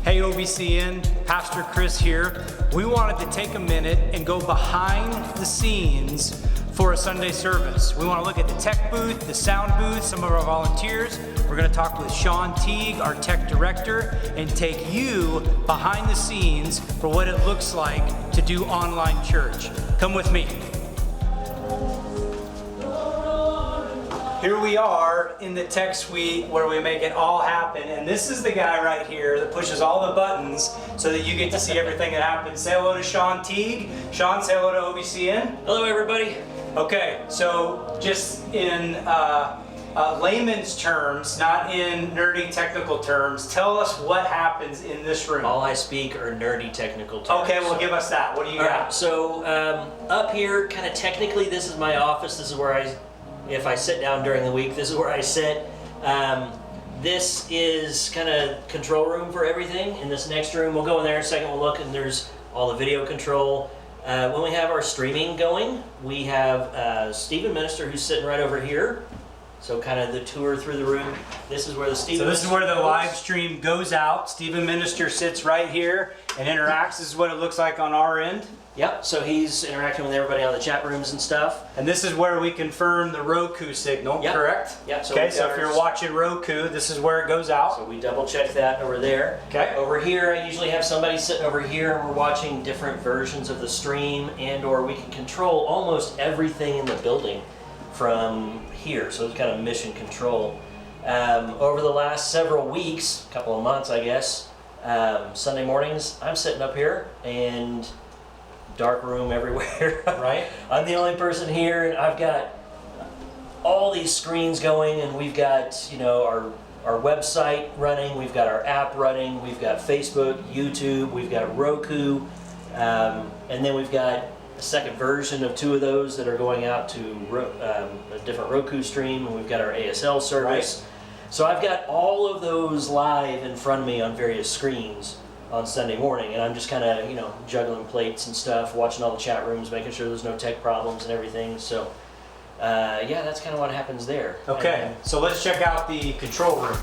Hey OVCN, Pastor Chris here. We wanted to take a minute and go behind the scenes for a Sunday service. We want to look at the tech booth, the sound booth, some of our volunteers. We're going to talk with Shawn Teague, our tech director, and take you behind the scenes for what it looks like to do online church. Come with me. Here we are in the tech suite where we make it all happen, and this is the guy right here that pushes all the buttons so that you get to see everything that happens. Say hello to Shawn Teague. Shawn, say hello to OVCN. Hello everybody. Okay, so just in layman's terms, not in nerdy technical terms, tell us what happens in this room. All I speak are nerdy technical terms. Okay, well give us that. What do you got? Right, so up here, kind of technically, this is my office. This is where if I sit down during the week, this is where I sit. This is kind of control room for everything. In this next room, we'll go in there in a second, we'll look, and there's all the video control. When we have our streaming going, we have Stephen Minister who's sitting right over here. So kind of the tour through the room. This is where the Stephen So this is where the live stream goes out. Stephen Minister sits right here and interacts. This is what it looks like on our end. Yep, so he's interacting with everybody on the chat rooms and stuff. And this is where we confirm the Roku signal, yep. Correct? Yep. So okay, so if you're watching Roku, this is where it goes out. So we double check that over there. Okay. Over here, I usually have somebody sitting over here and we're watching different versions of the stream, and or we can control almost everything in the building from here. So it's kind of mission control. Over the last several weeks, a couple of months I guess, Sunday mornings, I'm sitting up here and dark room everywhere. Right. I'm the only person here, and I've got all these screens going, and we've got, you know, our website running, we've got our app running, we've got Facebook, YouTube, we've got Roku, and then we've got a second version of two of those that are going out to a different Roku stream, and we've got our ASL service. Right. So I've got all of those live in front of me on various screens on Sunday morning, and I'm just kind of, you know, juggling plates and stuff, watching all the chat rooms, making sure there's no tech problems and everything. So yeah, that's kind of what happens there. Okay, so let's check out the control room.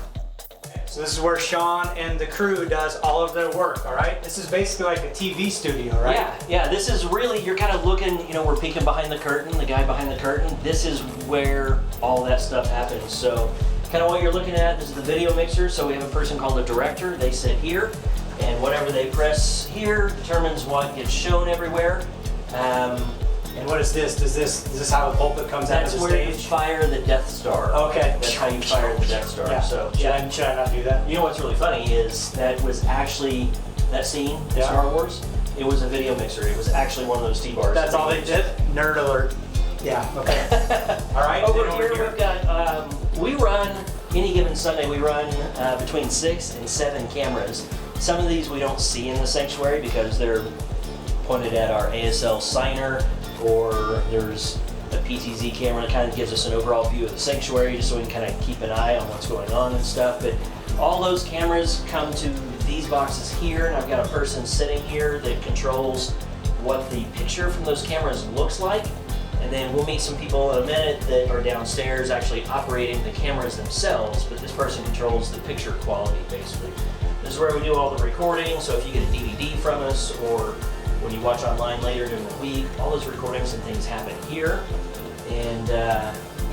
So this is where Shawn and the crew does all of their work, all right? This is basically like a TV studio, right? Yeah, this is really, you're kind of looking, you know, we're peeking behind the curtain, the guy behind the curtain. This is where all that stuff happens. So kind of what you're looking at is the video mixer. So we have a person called a director. They sit here, and whatever they press here determines what gets shown everywhere. And what is this? Is this how the pulpit comes out of the stage? That's where you fire the Death Star. Okay. That's how you fire the Death Star. Yeah. So should I not do that? You know what's really funny is that was actually, that scene in Star Wars, it was a video mixer. It was actually one of those T-bars. That's all they did? Nerd alert. Yeah, okay. All right. Over here we've got, we run, any given Sunday, we run between 6 and 7 cameras. Some of these we don't see in the sanctuary because they're pointed at our ASL signer, or there's a PTZ camera that kind of gives us an overall view of the sanctuary just so we can kind of keep an eye on what's going on and stuff. But all those cameras come to these boxes here, and I've got a person sitting here that controls what the picture from those cameras looks like. And then we'll meet some people in a minute that are downstairs actually operating the cameras themselves, but this person controls the picture quality basically. This is where we do all the recording, so if you get a DVD from us, or when you watch online later during the week, all those recordings and things happen here. And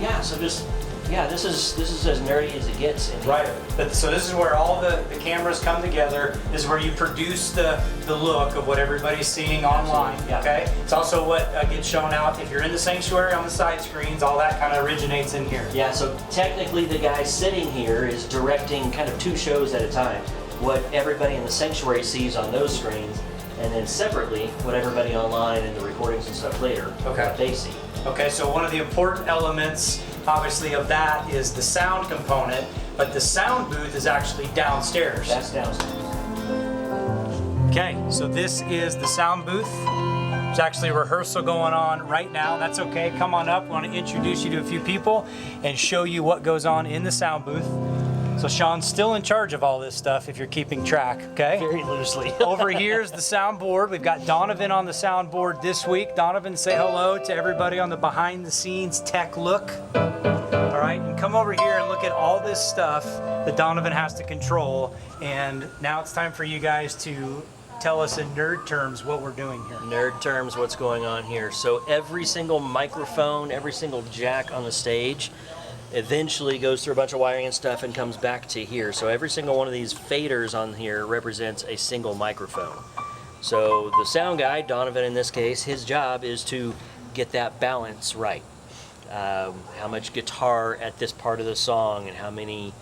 yeah, so just, yeah, this is as nerdy as it gets in here. Right, so this is where all the cameras come together. This is where you produce the look of what everybody's seeing online, yeah. Okay? It's also what gets shown out if you're in the sanctuary on the side screens. All that kind of originates in here. Yeah, so technically the guy sitting here is directing kind of 2 shows at a time. What everybody in the sanctuary sees on those screens, and then separately what everybody online and the recordings and stuff later, what they see. Okay, so one of the important elements, obviously, of that is the sound component, but the sound booth is actually downstairs. That's downstairs. Okay, so this is the sound booth. There's actually a rehearsal going on right now. That's okay, come on up. I want to introduce you to a few people and show you what goes on in the sound booth. So Shawn's still in charge of all this stuff if you're keeping track, okay? Very loosely. Over here is the soundboard. We've got Donovan on the soundboard this week. Donovan, say hello to everybody on the behind the scenes tech look. All right, and come over here and look at all this stuff that Donovan has to control. And now it's time for you guys to tell us in nerd terms what we're doing here. Nerd terms, what's going on here. So every single microphone, every single jack on the stage eventually goes through a bunch of wiring and stuff and comes back to here. So every single one of these faders on here represents a single microphone. So the sound guy, Donovan in this case, his job is to get that balance right. How much guitar at this part of the song and how many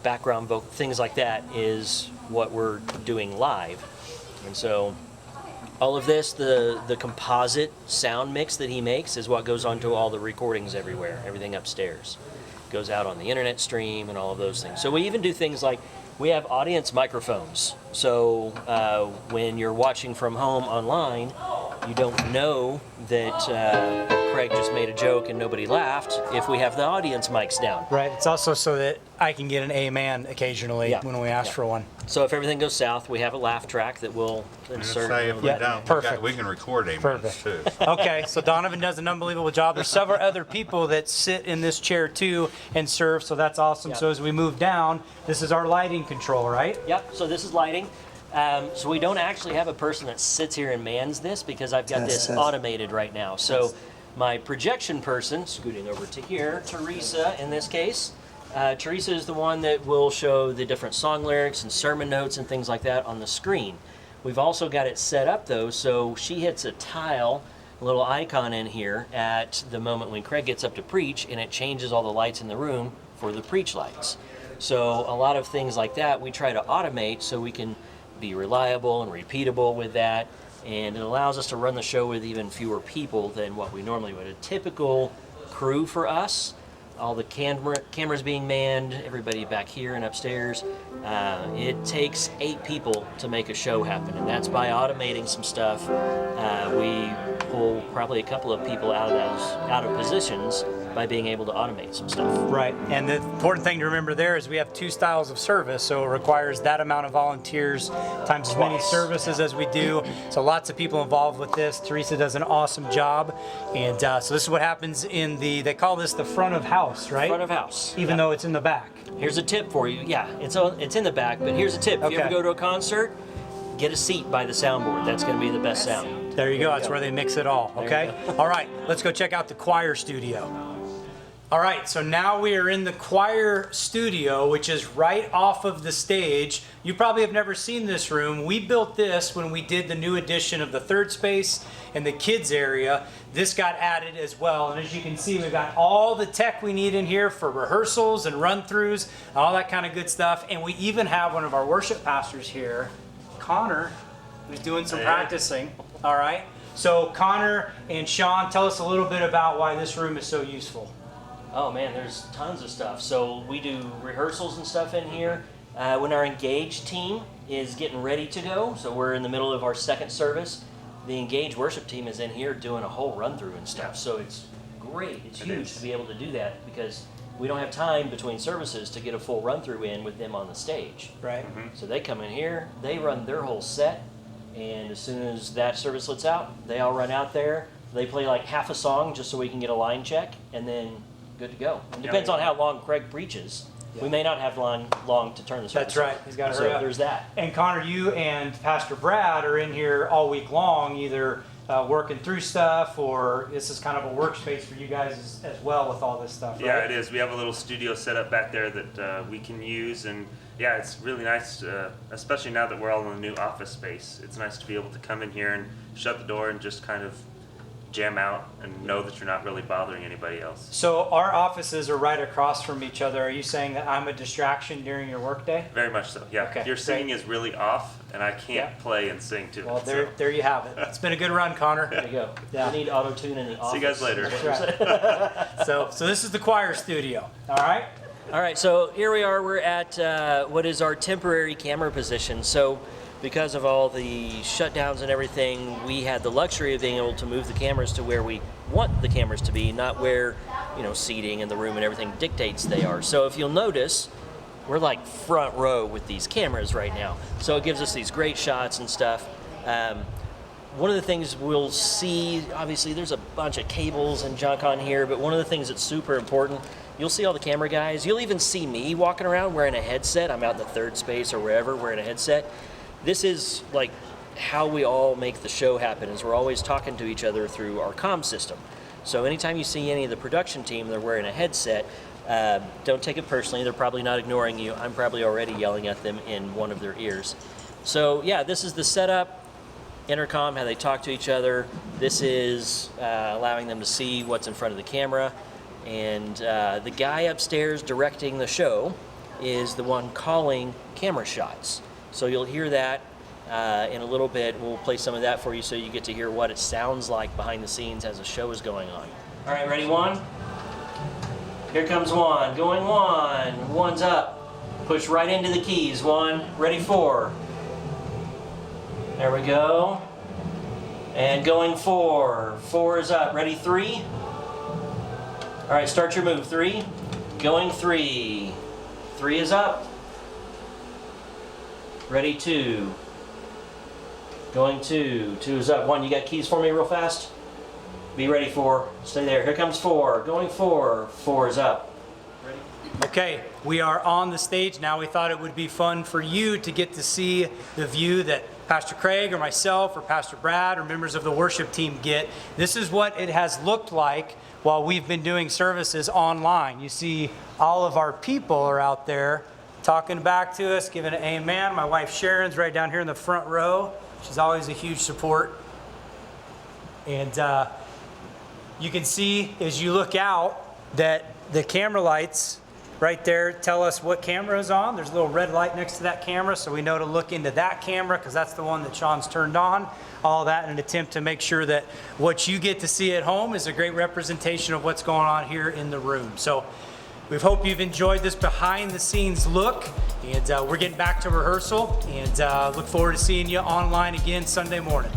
background vocal, things like that is what we're doing live. And so all of this, the composite sound mix that he makes is what goes onto all the recordings everywhere, everything upstairs. Goes out on the internet stream and all of those things. So we even do things like we have audience microphones. So when you're watching from home online, you don't know that Craig just made a joke and nobody laughed if we have the audience mics down. Right, it's also so that I can get an amen occasionally when we ask for one. So if everything goes south, we have a laugh track that we'll insert. Say if we don't, perfect. we can record amens Perfect. too. Okay, so Donovan does an unbelievable job. There's several other people that sit in this chair too and serve, so that's awesome. Yep. So as we move down, this is our lighting control, right? Yep, so this is lighting. So we don't actually have a person that sits here and mans this because I've got this automated right now. So my projection person, scooting over to here, Teresa in this case, Teresa is the one that will show the different song lyrics and sermon notes and things like that on the screen. We've also got it set up though, so she hits a tile, a little icon in here at the moment when Craig gets up to preach, and it changes all the lights in the room for the preach lights. So a lot of things like that we try to automate so we can be reliable and repeatable with that, and it allows us to run the show with even fewer people than what we normally would. A typical crew for us, all the cameras being manned, everybody back here and upstairs, it takes 8 people to make a show happen, and that's by automating some stuff. We pull probably a couple of people out of positions by being able to automate some stuff. Right, and the important thing to remember there is we have 2 styles of service, so it requires that amount of volunteers times as many services as we do. So lots of people involved with this. Teresa does an awesome job, and so this is what happens in they call this the front of house, right? Front of house. Even though it's in the back. Here's a tip for you. Yeah, it's in the back, but here's a tip. If you ever go to a concert, get a seat by the soundboard. That's going to be the best sound. There you go. That's where they mix it all, okay? All right, let's go check out the choir studio. All right, so now we are in the choir studio, which is right off of the stage. You probably have never seen this room. We built this when we did the new addition of the third space and the kids area. This got added as well, and as you can see, we've got all the tech we need in here for rehearsals and run-throughs, all that kind of good stuff. And we even have one of our worship pastors here, Connor, who's doing some practicing. All right, so Connor and Shawn, tell us a little bit about why this room is so useful. Oh man, there's tons of stuff. So we do rehearsals and stuff in here. When our Engage team is getting ready to go, so we're in the middle of our second service, the Engage worship team is in here doing a whole run through and stuff. So it's great, it's huge to be able to do that because we don't have time between services to get a full run through in with them on the stage. Right. So they come in here, they run their whole set, and as soon as that service lets out, they all run out there. They play like half a song just so we can get a line check, and then good to go. It depends on how long Craig preaches. We may not have long to turn the service. That's right. He's got to hurry up. There's that. And Connor, you and Pastor Brad are in here all week long, either working through stuff, or this is kind of a workspace for you guys as well with all this stuff, right? Yeah, it is. We have a little studio set up back there that we can use, and yeah, it's really nice, especially now that we're all in a new office space. It's nice to be able to come in here and shut the door and just kind of jam out and know that you're not really bothering anybody else. So our offices are right across from each other. Are you saying that I'm a distraction during your workday? Very much so, yeah. Okay, Your singing great. is really off, and I can't play and sing to Well, it. there you have it. It's been a good run, Connor. There you go. Yeah. We need auto-tune in the office. See you guys later. That's right. So this is the choir studio, all right? All right, so here we are. We're at what is our temporary camera position. So because of all the shutdowns and everything, we had the luxury of being able to move the cameras to where we want the cameras to be, not where, seating in the room and everything dictates they are. So if you'll notice, we're like front row with these cameras right now. So it gives us these great shots and stuff. One of the things we'll see, obviously there's a bunch of cables and junk on here, but one of the things that's super important, you'll see all the camera guys. You'll even see me walking around wearing a headset. I'm out in the third space or wherever wearing a headset. This is like how we all make the show happen, is we're always talking to each other through our comm system. So anytime you see any of the production team, they're wearing a headset, don't take it personally. They're probably not ignoring you. I'm probably already yelling at them in one of their ears. So yeah, this is the setup. Intercom, how they talk to each other. This is allowing them to see what's in front of the camera. And the guy upstairs directing the show is the one calling camera shots. So you'll hear that in a little bit. We'll play some of that for you so you get to hear what it sounds like behind the scenes as the show is going on. All right, ready, Juan? Here comes Juan. Going Juan. Juan's up. Push right into the keys, Juan. Ready, 4. There we go. And going 4. 4 is up. Ready, 3. All right, start your move. 3. Going 3. 3 is up. Ready, 2. Going 2. 2 is up. 1, you got keys for me real fast? Be ready, 4. Stay there. Here comes 4. Going 4. 4 is up. Ready? Okay, we are on the stage now. We thought it would be fun for you to get to see the view that Pastor Craig or myself or Pastor Brad or members of the worship team get. This is what it has looked like while we've been doing services online. You see all of our people are out there talking back to us, giving an amen. My wife Sharon's right down here in the front row. She's always a huge support. And you can see as you look out that the camera lights right there tell us what camera is on. There's a little red light next to that camera, so we know to look into that camera because that's the one that Shawn's turned on. All that in an attempt to make sure that what you get to see at home is a great representation of what's going on here in the room. So we hope you've enjoyed this behind the scenes look, and we're getting back to rehearsal, and look forward to seeing you online again Sunday morning.